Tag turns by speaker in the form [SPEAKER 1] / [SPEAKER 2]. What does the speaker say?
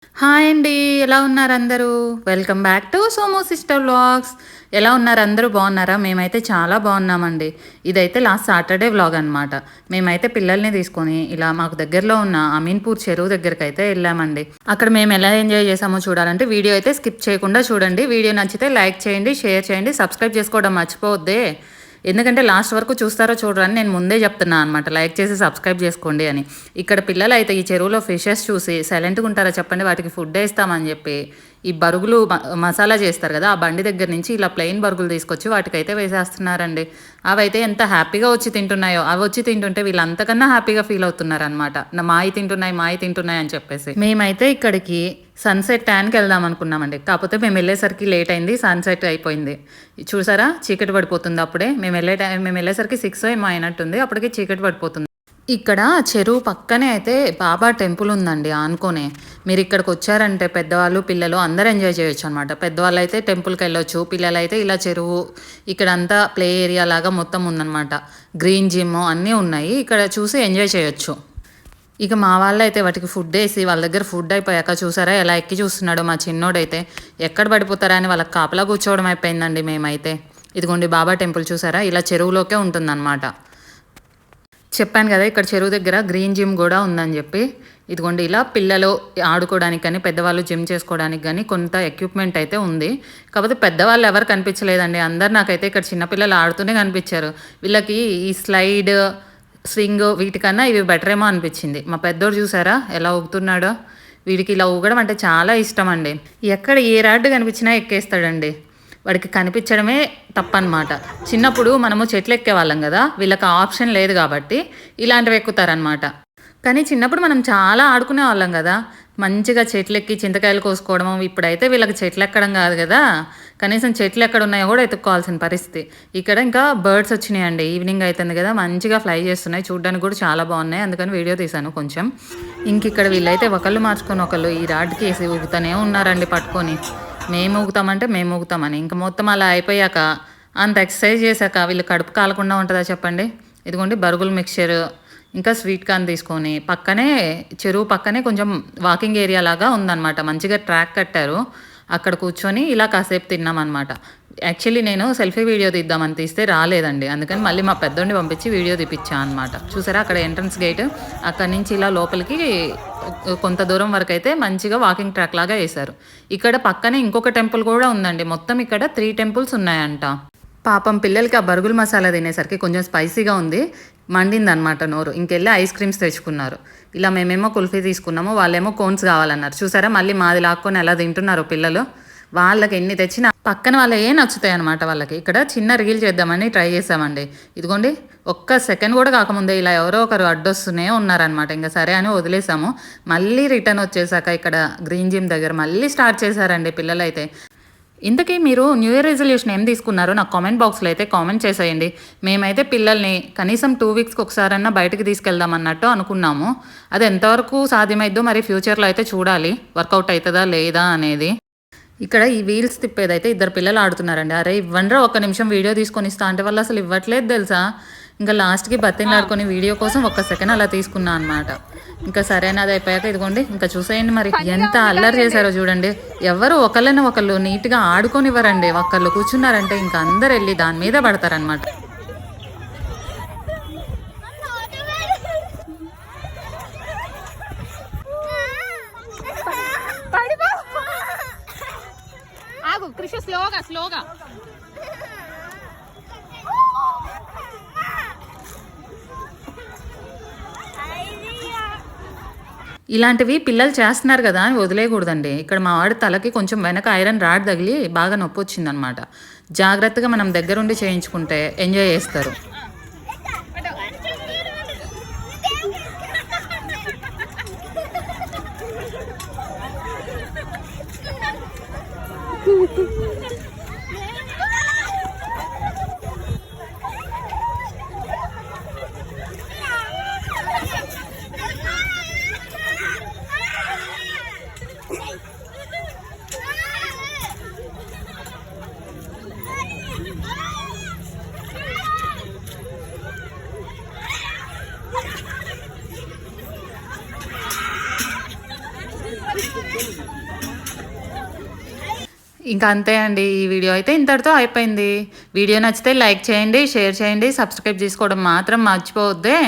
[SPEAKER 1] Hi అండి. ఎలా ఉన్నారు అందరూ? Welcome back to Somo sister vlogs. ఎలా ఉన్నారు అందరూ బాగున్నారా? మేమైతే చాలా బాగున్నామండి. ఇదైతే లాస్ట్ సాటర్డే వ్లాగ్ అనమాట. మేమైతే పిల్లల్ని తీసుకొని ఇలా మాకు దగ్గరలో ఉన్న అమీన్పూర్ చెరువు దగ్గరకైతే వెళ్ళామండి. అక్కడ మేము ఎలా ఎంజాయ్ చేసామో చూడాలంటే వీడియో అయితే స్కిప్ చేయకుండా చూడండి. వీడియో నచ్చితే లైక్ చేయండి, షేర్ చేయండి, సబ్స్క్రైబ్ చేసుకోవడం మర్చిపోవద్దే. ఎందుకంటే లాస్ట్ వరకు చూస్తారో చూడరో అని నేను ముందే చెప్తున్నా అనమాట. లైక్ చేసి సబ్స్క్రైబ్ చేసుకోండి అని. ఇక్కడ పిల్లలు అయితే ఈ చెరువులో ఫిషెస్ చూసి సైలెంట్గా ఉంటారా చెప్పండి, వాటికి ఫుడ్ వేస్తామని చెప్పి ఈ బరుగులు మసాలా చేస్తారు కదా, ఆ బండి దగ్గర నుంచి ఇలా ప్లెయిన్ బరుగులు తీసుకొచ్చి వాటికైతే వేసేస్తున్నారండి. అవైతే ఎంత హ్యాపీగా వచ్చి తింటున్నాయో, అవి వచ్చి తింటుంటే వీళ్ళు అంతకన్నా హ్యాపీగా ఫీల్ అవుతున్నారు అనమాట. మాయి తింటున్నాయి అని చెప్పేసి. మేమైతే ఇక్కడికి సన్సెట్ ట్యాన్కి వెళ్దాం అనుకున్నామండి. కాకపోతే మేము వెళ్ళేసరికి లేట్ అయింది, సన్సెట్ అయిపోయింది. చూసారా, చీకటి పడిపోతుంది అప్పుడే. మేము వెళ్ళేసరికి 6 ఏమో అయినట్టుంది, అప్పటికి చీకటి పడిపోతుంది. ఇక్కడ చెరువు పక్కనే అయితే బాబా టెంపుల్ ఉందండి ఆనుకోనే. మీరు ఇక్కడికి వచ్చారంటే పెద్దవాళ్ళు పిల్లలు అందరూ ఎంజాయ్ చేయొచ్చు అనమాట. పెద్దవాళ్ళు అయితే టెంపుల్కి వెళ్ళొచ్చు, పిల్లలు అయితే ఇలా చెరువు ఇక్కడంతా ప్లే ఏరియా లాగా మొత్తం ఉందన్నమాట. గ్రీన్ జిమ్ అన్నీ ఉన్నాయి, ఇక్కడ చూసి ఎంజాయ్ చేయొచ్చు. ఇక మా వాళ్ళు అయితే వాటికి ఫుడ్ వేసి వాళ్ళ దగ్గర ఫుడ్ అయిపోయాక చూసారా ఎలా ఎక్కి చూస్తున్నాడో మా చిన్నోడైతే. ఎక్కడ పడిపోతారా అని వాళ్ళకి కాపలా కూర్చోవడం అయిపోయిందండి మేమైతే. ఇదిగోండి బాబా టెంపుల్ చూసారా, ఇలా చెరువులోకే ఉంటుందన్నమాట. చెప్పాను కదా ఇక్కడ చెరువు దగ్గర గ్రీన్ జిమ్ కూడా ఉందని చెప్పి. ఇదిగోండి ఇలా పిల్లలు ఆడుకోవడానికి కానీ పెద్దవాళ్ళు జిమ్ చేసుకోవడానికి కానీ కొంత ఎక్విప్మెంట్ అయితే ఉంది. కాకపోతే పెద్దవాళ్ళు ఎవరు కనిపించలేదండి. అందరు నాకైతే ఇక్కడ చిన్నపిల్లలు ఆడుతూనే కనిపించారు. వీళ్ళకి ఈ స్లైడ్ స్వింగ్ వీటికన్నా ఇవి బెటర్ ఏమో అనిపించింది. మా పెద్దోడు చూసారా ఎలా ఊగుతున్నాడో. వీడికి ఇలా ఊగడం అంటే చాలా ఇష్టం అండి. ఎక్కడ ఏ రాడ్డు కనిపించినా ఎక్కేస్తాడండి. వాడికి కనిపించడమే తప్పనమాట. చిన్నప్పుడు మనము చెట్లు ఎక్కేవాళ్ళం కదా, వీళ్ళకి ఆప్షన్ లేదు కాబట్టి ఇలాంటివి ఎక్కుతారనమాట. కానీ చిన్నప్పుడు మనం చాలా ఆడుకునే వాళ్ళం కదా, మంచిగా చెట్లు ఎక్కి చింతకాయలు కోసుకోవడము. ఇప్పుడైతే వీళ్ళకి చెట్లు ఎక్కడం కాదు కదా, కనీసం చెట్లు ఎక్కడ ఉన్నాయో కూడా ఎత్తుక్కోవాల్సిన పరిస్థితి. ఇక్కడ ఇంకా బర్డ్స్ వచ్చినాయండి. ఈవినింగ్ అవుతుంది కదా, మంచిగా ఫ్లై చేస్తున్నాయి, చూడడానికి కూడా చాలా బాగున్నాయి. అందుకని వీడియో తీశాను కొంచెం. ఇంక ఇక్కడ వీళ్ళైతే ఒకళ్ళు మార్చుకొని ఒకళ్ళు ఈ రాడ్కి వేసి ఊగుతూనే ఉన్నారండి పట్టుకొని. మేము ఊగుతామని. ఇంకా మొత్తం అలా అయిపోయాక అంత ఎక్సర్సైజ్ చేశాక వీళ్ళు కడుపు కాలకుండా ఉంటుందా చెప్పండి. ఇదిగోండి బరుగులు మిక్చర్ ఇంకా స్వీట్ కార్న్ తీసుకొని పక్కనే చెరువు పక్కనే కొంచెం వాకింగ్ ఏరియా లాగా ఉందన్నమాట. మంచిగా ట్రాక్ కట్టారు, అక్కడ కూర్చొని ఇలా కాసేపు తిన్నామన్నమాట. యాక్చువల్లీ నేను సెల్ఫీ వీడియో తీద్దామని తీస్తే రాలేదండి, అందుకని మళ్ళీ మా పెద్దోడిని పంపించి వీడియో తీపిచ్చా అనమాట. చూసారా అక్కడ ఎంట్రన్స్ గేట్, అక్కడి నుంచి ఇలా లోపలికి కొంత దూరం వరకు అయితే మంచిగా వాకింగ్ ట్రాక్ లాగా వేశారు. ఇక్కడ పక్కనే ఇంకొక టెంపుల్ కూడా ఉందండి. మొత్తం ఇక్కడ 3 టెంపుల్స్ ఉన్నాయంట. పాపం పిల్లలకి ఆ బరుగుల మసాలా తినేసరికి కొంచెం స్పైసీగా ఉంది, మండిందనమాట నోరు. ఇంకెళ్ళి ఐస్ క్రీమ్స్ తెచ్చుకున్నారు. ఇలా మేమేమో కుల్ఫీ తీసుకున్నాము, వాళ్ళేమో కోన్స్ కావాలన్నారు. చూసారా మళ్ళీ మాది లాక్కొని ఎలా తింటున్నారు పిల్లలు. వాళ్ళకి ఎన్ని తెచ్చినా పక్కన వాళ్ళు ఏం నచ్చుతాయి అనమాట వాళ్ళకి. ఇక్కడ చిన్న రీల్ చేద్దామని ట్రై చేసామండి. ఇదిగోండి ఒక్క సెకండ్ కూడా కాకముందే ఇలా ఎవరో ఒకరు అడ్డొస్తూనే ఉన్నారనమాట. ఇంకా సరే అని వదిలేసాము. మళ్ళీ రిటర్న్ వచ్చేసాక ఇక్కడ గ్రీన్ జిమ్ దగ్గర మళ్ళీ స్టార్ట్ చేశారండి పిల్లలైతే. ఇంతకీ మీరు న్యూ ఇయర్ రెజల్యూషన్ ఏం తీసుకున్నారో నాకు కామెంట్ బాక్స్లో అయితే కామెంట్ చేసేయండి. మేమైతే పిల్లల్ని కనీసం 2 వీక్స్కి ఒకసారన్నా బయటకు తీసుకెళ్దాం అన్నట్టు అనుకున్నాము. అది ఎంతవరకు సాధ్యమైద్దో మరి ఫ్యూచర్లో అయితే చూడాలి, వర్కౌట్ అవుతుందా లేదా అనేది. ఇక్కడ ఈ వీల్స్ తిప్పేదైతే 2 పిల్లలు ఆడుతున్నారండి. అరే ఇవ్వండ్రా ఒక్క నిమిషం వీడియో తీసుకొని ఇస్తా అంటే వాళ్ళు అసలు ఇవ్వట్లేదు తెలుసా. ఇంకా లాస్ట్కి బతిలాడుకొని వీడియో కోసం ఒక్క సెకండ్ అలా తీసుకున్నా అనమాట. ఇంకా సరైన అది అయిపోయాక ఇదిగోండి ఇంకా చూసేయండి మరి ఎంత అల్లరి చేశారో చూడండి. ఎవరు ఒకళ్ళు నీట్గా ఆడుకొనివ్వరండి. ఒకళ్ళు కూర్చున్నారంటే ఇంకా అందరు వెళ్ళి దాని మీద పడతారనమాట. స్లోగా ఇలాంటివి పిల్లలు చేస్తున్నారు కదా అని వదిలేయకూడదండి. ఇక్కడ మా వాడి తలకి కొంచెం వెనక ఐరన్ రాడ్ తగిలి బాగా నొప్పి వచ్చిందనమాట. జాగ్రత్తగా మనం దగ్గరుండి చేయించుకుంటే ఎంజాయ్ చేస్తారు. ఇంకా అంతే అండి. ఈ వీడియో అయితే ఇంతటితో అయిపోయింది. వీడియో నచ్చితే లైక్ చేయండి, షేర్ చేయండి, సబ్స్క్రైబ్ చేసుకోవడం మాత్రం మర్చిపోవద్దే.